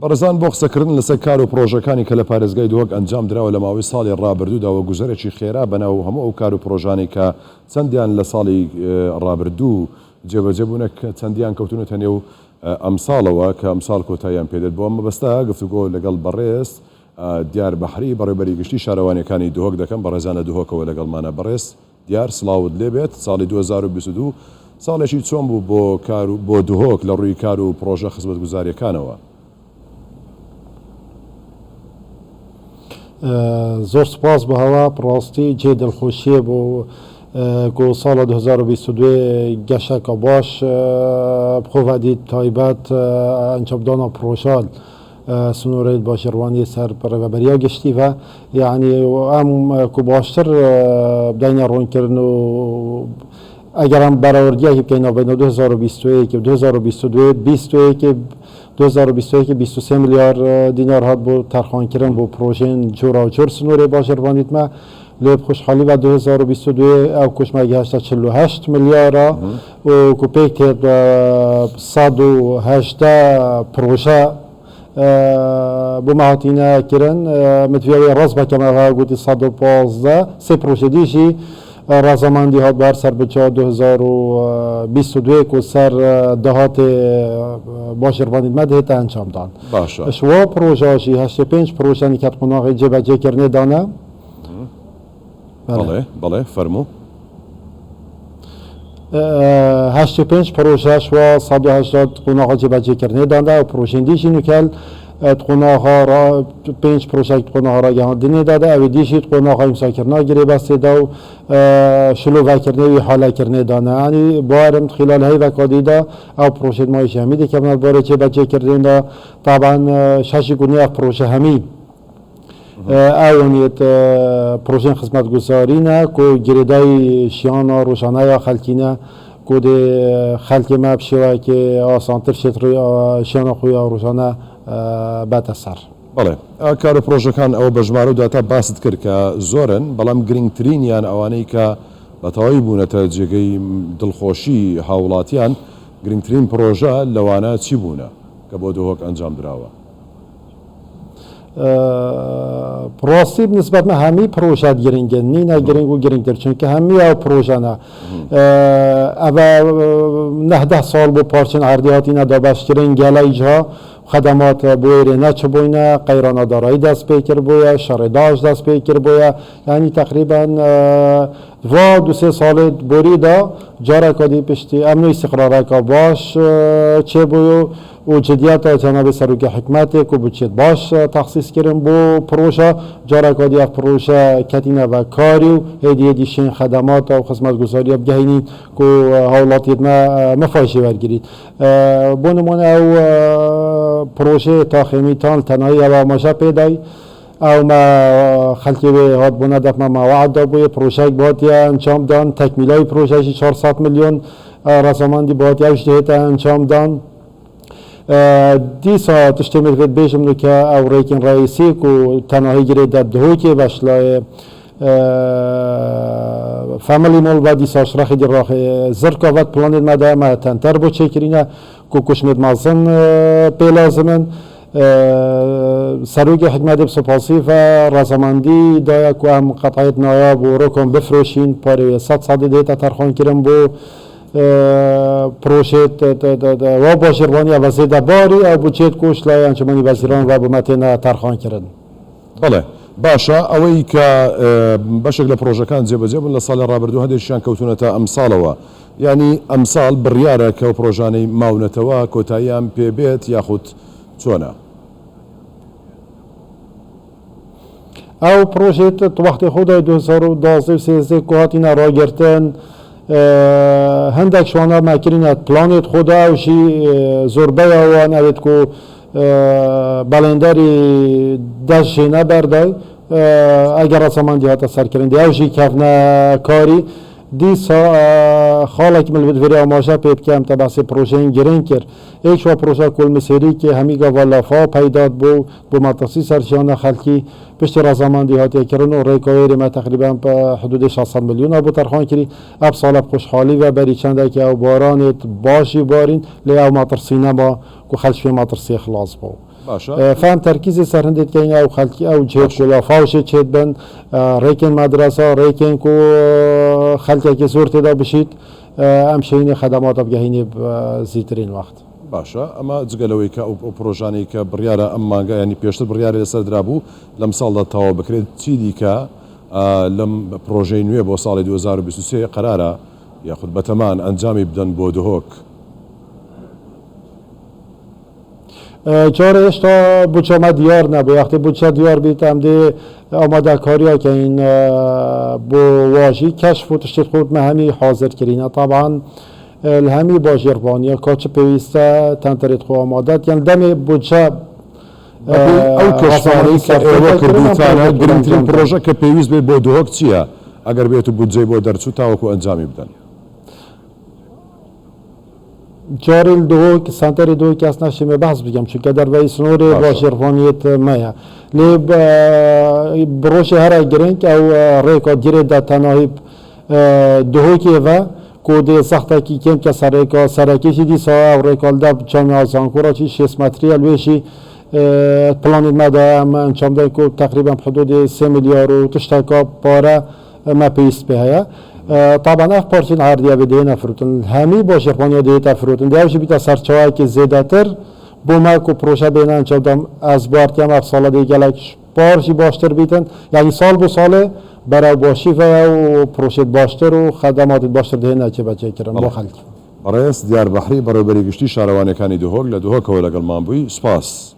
بەڕێزان بۆ قسەکردن لەسەر کار و پرۆژەکانی کە لە پارێزگای دۆک ئەنجام درراوە لە ماوەی ساڵی ڕابردووداوە گوزەرێکی خێرا بەناو هەموو ئەو کار و پرۆژانی کە چەندیان لە ساڵی ڕابردوو جێبەجێبوونە چەندیان کەوتونەتە نێو ئەم ساڵەوە کە ئەم ساڵ کۆتاییان پێدێت بۆ ئەم مەبەستا گفتوگۆ لەگەڵ بەڕێز دیار بەحری بەڕێبەری گشتی شارەوانیەکانی دۆک دەکەم بەڕێزان لە دۆکەوە لەگەڵمانە بەڕێز دیار سڵاوت لێبێت ساڵی 2022 ساڵێکی چۆن بوو بۆ دۆک لە ڕووی کار و پرۆژە خزمەتگوزاریەکانەوە. زۆر سپاس بە هەوا پڕاستی جێ دڵخۆشیە بۆ گۆ ساڵە 2022 گەشەکە باش بخۆڤەدیت تایبەت ئەنجامدانا پرۆژال سنوورێت باژێڕوانی سەر بەڕێوەبەریا گشتی و یعنی ئەم کو باشتر بدەینە ڕوونکردن و ئەگەر ئەم بەراوردیەکی بکەینەوە بین 2021 و 2022 2021 23 میلیارد دینار هات بۆ تەرخانکردن بۆ پرۆژێن جۆرا و جۆر سنوورێ باژێڕوانیتمە لێ خۆشحاڵی بە 2022 ئەو کوشمەگە 48 میلیارە و کوپێک تێت 118 پرۆژە بۆ ماهاتینەکردن متویاوی ڕاست بەکەمەوە گوتی 115 سێ پرۆژە دیژی ڕازەماندی هات بەر سەربەجا 2022 و سەر داهاتی باژێڕوانیتمە دێتە ئەنجامدان. شوا پرۆژەژی 85 پرۆژەنی کە قۆناغی جێبەجێکردنێ دانە. بەڵێ فەرموو 85 پرۆژەش و 180 قۆناغا جێبەجێکردنێ داندا و پرۆژێن دیژی نوکەل قۆناغا 5 پرۆژەی قۆناغا ڕاگەیاندنێ دادا ئەوێ دیژی قۆناغا ئیمساکردنا گرێ بەستێدا و شلۆڤەکردنەوەی حالەکردنێ دانا ینی بوارم خلال هەیڤەکادیدا ئەو پرۆژێت مایشی هەمی دەکەونە بۆرە جێبەجێکردنێدا طبعاً شەشی گونیا پرۆژە هەمی ئەوەنێت پرۆژێن خزمەتگوزارینە کۆ گرێدای شیانە ڕۆژانەیە خەلکینە کۆ دێ خەلکی مە بشێوەیەکی ئاسانتر شێت شیانە خۆیان ڕۆژانە بەتە سەر. بەڵێ کار و پرۆژەکان ئەوە بە ژمارە و داتا باست کرد کە زۆرن بەڵام گرنگترینیان ئەوانەی کە بەتەواوی بوونەتە جێگەی دڵخۆشی هاوڵاتیان گرنگترین پرۆژە لەوانە چی بوونە کە بۆ دۆک ئەنجام درراوە. پڕاستی نسبەتمە هەمی پرۆژات گرنگن نینە گرنگ و گرنگتر چونکە هەمی ئەو پرۆژانە ئەوە 19 ساڵ بۆ پارچن ئاردیهاتینە دا باشترین گەلەیجا خدمات بۆێرێ نەچبووینە قەیرانەدارایی دەست پێ کرد بۆیە شەڕێداش دەست پێ کرد بۆیە ینی تقریبان دو سێ ساڵێت بۆریدا جارێکادی پشتی ئەمن و ئیستیقرارەکە باش چێ بوو و جدیەتە جەنابی سەرۆکی حکومەتێک و بچێت باش تەخسیسکردن بۆ پرۆژە جارێکادی ئەف پرۆژە کەتینەوە کاری و هێدیەدی شین خەدەماتە و خزمەتگوزاریە بگەهێنین و هاوڵاتیتمە مەفاشی وەرگریت بۆ نمونە ئەو پرۆژێ تاخێمیتان تەنایی ئەوە مەژە پێدای ئەو ما خەلکی وێ هات بوونە دەفمە ماوەعدا بووە پرۆژەیەک باتیە ئەنجامدان تەکمیلای پرۆژەیەکی 400 میلیۆن ڕەزەماندی باتیە ئەوش دێتە ئەنجامدان دیسا تشتێمێت بێژم کە ئەو ڕێکین ڕئیسیک و تەنهایی گرێ دەبدهۆکی بەشلای فەمەلی مۆڵ بە دیسا شڕەخی دیڕاخی زرکەوەت پڵانێت مەدەمە تەنتەر بۆ چێکرینە کوکوشمێت مازن پێ لازمن سەرۆکی حکومەتی سوپاسی و ڕەزەماندی دایە و ئەم قەتعیت نایە بۆ ڕۆکۆم بفرۆشین پارێ 100 سادی دێتە تەرخانکردن بۆ پرۆژێت وا باژێڕوانیە بە زێدەباری ئەو بچێت کوش لای ئەنجومەنی وەزیران و بمەتێنە تەرخانکردن. بەڵێ باشە ئەوەی کە بەشێک لە پرۆژەکان جێبەجێ بوون لە ساڵی ڕابردوو هەندێکیان کەوتونەتە ئەم ساڵەوە ینی ئەم ساڵ بڕیارە کە پرۆژانەی ماونەتەوە کۆتاییان پێبێت یاخود چۆنە؟ ئەو پرۆژێت وەختی خۆدای 2013 هاتینە ڕاگرتن هەندێک شوانە ماکرینە پلانێت خۆدا وشی زۆربەیەوە ناوێت و بەڵێندەری دەژێنە بەردای ئەگەر ڕەسەماندی هاتە سەرکردنی ئەوژی کەفنە کاری دیسا خاڵێکی ملوێری ئاماژە پێ بکەم تا باسی پرۆژەیەن گرنگ کرد یەک پرۆژە کۆلمسێری کە هەمی گەڤەلەفا پەیداد بوو بۆ مەترسی سەرژیانە خەلکی پشتی ڕەزەماندی هاتیەکردن و ڕێکاوێرێمە تقریبان بە حدودی 600 میلیۆن بۆ تەرخانکردی ئەم ساڵە خۆشحاڵی و بەری چەندێکی ئەو بارانێت باشی بارین لێ ئەو مەترسینەما و خەلکی مەترسی خلاص بوو. باشە فهم ترکیز سەرهندێت کەین ئەو خەڵکی ئەو جێت گوڵافاوشێ چێت بن ڕێکێن مادرسە ڕێکێن و خەڵکێکی زۆر تێدا بشیت ئەم شەینێ خەدەماتە بگەهینێ زیاترین وەخت. باشە ئەمە جگەلەوەی کە ئەو پرۆژانەی کە بڕیارە ئەم مانگە ینی پێشتر بڕیارە لەسەر درابوو لەم ساڵدا تەواو بکرێت چی دیکە لەم پرۆژەی نوێ بۆ ساڵی 2023 قەرارە یاخود بەتەمان ئەنجامی بدەن بۆ دهۆک. جاره هێشتا بچەمە دیار نەبوو وەختی بچە دیار بیت ئەم دێ ئامادەکاریەکەین بۆ واژی کەشف و تشتێت خۆتمە هەمی حاضرکردینە طبعاً هەمی باژێڕوانیە کاچ پێویستە تەنتەرێت خۆ ئامادەت یان دەمێ بچە ئەو کەشوارەی کە ئێوە کردوتانە گرنگترین پرۆژە کە پێویست بێت بۆ دهۆک چییە ئەگەر بێت و بودجەی بۆ دەرچوو تاوەکو ئەنجامی بدەن. جارێ دهۆک سنتەری دهۆکی ئەس نەشێمێ بەس بگەم چونکە دەربەی سنوورێ باژێڕوانیەت مەیە لێ بڕۆژی هەرە گرنگ ئەو ڕێکا گرێدا تەناهی دهۆکێڤە کۆدێ سەختێکی کێم کە سەرێکا سەرەکیشی دیسا ئەو ڕێکالدا چەند زانکۆڕاتی 6 مەتریە لێشی پلانی مەدا ئەمە ئەنجامدای کۆ تقریبا حدودی 3 میلیار و تشتێکا پارە ئەمە پێویست پێ هەیە. طبعا اف پارچین عردیه بدهنه فروتن همی با شرفانیا دیتا فروتن دیوشی بیتا سرچوهایی که زیده تر بو ماکو پروژه بینه انچادم از بارتیم اف سال دیگه لکش پارچی باشتر بیتن یعنی سال بو ساله برای باشی و پروژه باشتر و خدمات باشتر دهنه چه بچه کرن با خلق ڕێز دیار بەحری بەڕێوەبەری گشتی شارەوانەکانی دهۆک لە دهۆکەوە لەگەڵمان بووی سپاس.